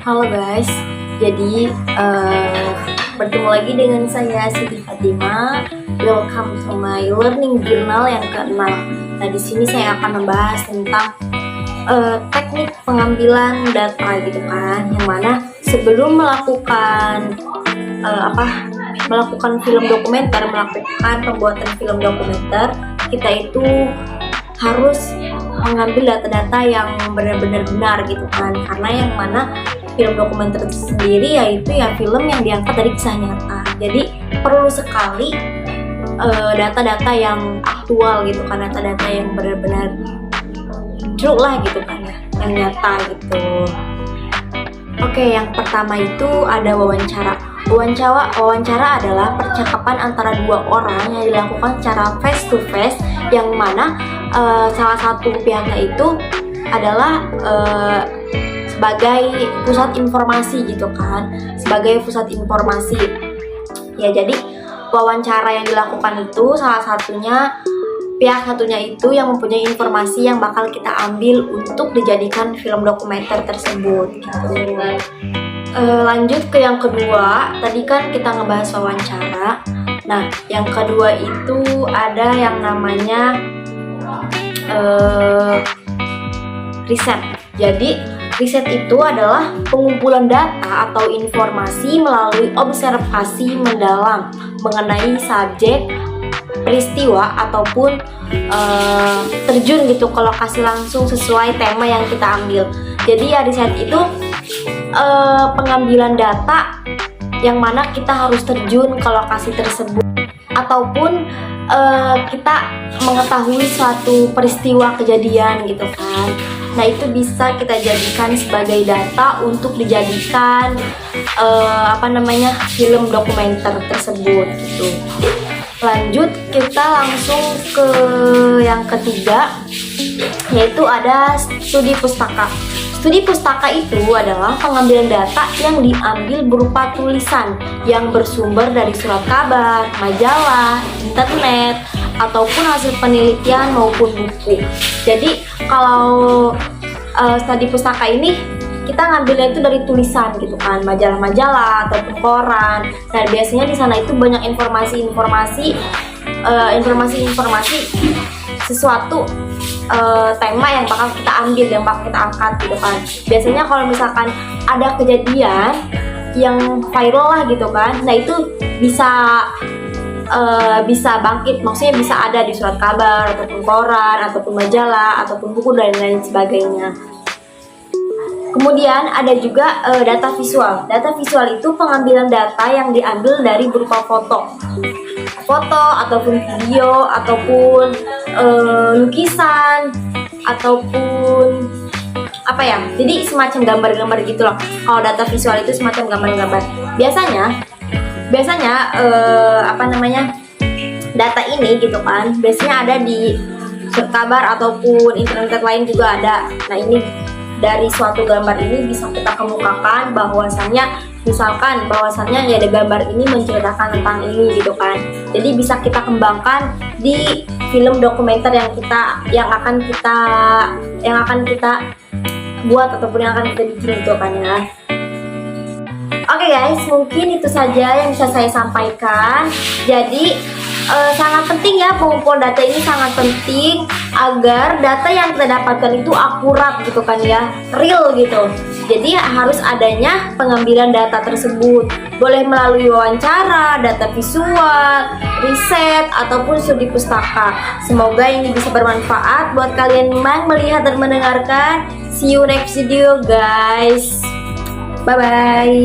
Halo guys, jadi bertemu lagi dengan saya Siti Fatima. Welcome to my learning journal yang ke-6. Nah, di sini saya akan membahas tentang teknik pengambilan data gitu kan, yang mana sebelum melakukan film dokumenter, melakukan pembuatan film dokumenter, kita itu harus mengambil data-data yang benar-benar benar gitu kan, karena yang mana film dokumenter itu sendiri yaitu ya film yang diangkat dari kisah nyata. Jadi perlu sekali data-data yang aktual gitu kan, data-data yang benar-benar true lah gitu kan ya, yang nyata gitu. Oke, yang pertama itu ada wawancara. Wawancara adalah percakapan antara dua orang yang dilakukan secara face to face, yang mana salah satu pihaknya itu adalah sebagai pusat informasi gitu kan, sebagai pusat informasi. Ya, jadi wawancara yang dilakukan itu salah satunya pihak satunya itu yang mempunyai informasi yang bakal kita ambil untuk dijadikan film dokumenter tersebut gitu. Lanjut ke yang kedua, tadi kan kita ngebahas wawancara. Nah, yang kedua itu ada yang namanya riset. Jadi riset itu adalah pengumpulan data atau informasi melalui observasi mendalam mengenai subjek, peristiwa, ataupun terjun gitu ke lokasi langsung sesuai tema yang kita ambil. Jadi ya, riset itu pengambilan data yang mana kita harus terjun ke lokasi tersebut, ataupun kita mengetahui suatu peristiwa kejadian gitu kan. Nah, itu bisa kita jadikan sebagai data untuk dijadikan film dokumenter tersebut gitu. Lanjut, kita langsung ke yang ketiga, yaitu ada studi pustaka. Studi pustaka itu adalah pengambilan data yang diambil berupa tulisan yang bersumber dari surat kabar, majalah, internet, ataupun hasil penelitian maupun buku. Jadi kalau studi pustaka ini kita ngambilnya itu dari tulisan gitu kan, majalah-majalah ataupun koran. Nah, biasanya di sana itu banyak informasi sesuatu tema yang bakal kita ambil, yang bakal kita angkat gitu kan. Biasanya kalau misalkan ada kejadian yang viral lah gitu kan, nah itu bisa bangkit, maksudnya bisa ada di surat kabar ataupun koran ataupun majalah ataupun buku dan lain sebagainya. Kemudian ada juga data visual. Data visual itu pengambilan data yang diambil dari berupa foto ataupun video ataupun lukisan ataupun jadi semacam gambar-gambar gitu loh. Kalau data visual itu semacam gambar-gambar. Biasanya data ini gitu kan, biasanya ada di surat kabar ataupun internet lain juga ada. Nah, ini dari suatu gambar ini bisa kita kemukakan bahwasannya ya ada gambar ini menceritakan tentang ini gitu kan. Jadi bisa kita kembangkan di film dokumenter yang akan kita buat ataupun yang akan kita bikin gitu kan ya. Oke guys, mungkin itu saja yang bisa saya sampaikan. Jadi sangat penting ya, pengumpulan data ini sangat penting agar data yang kita dapatkan itu akurat gitu kan ya, real gitu. Jadi harus adanya pengambilan data tersebut, boleh melalui wawancara, data visual, riset, ataupun studi pustaka. Semoga ini bisa bermanfaat buat kalian yang melihat dan mendengarkan. See you next video guys, bye bye.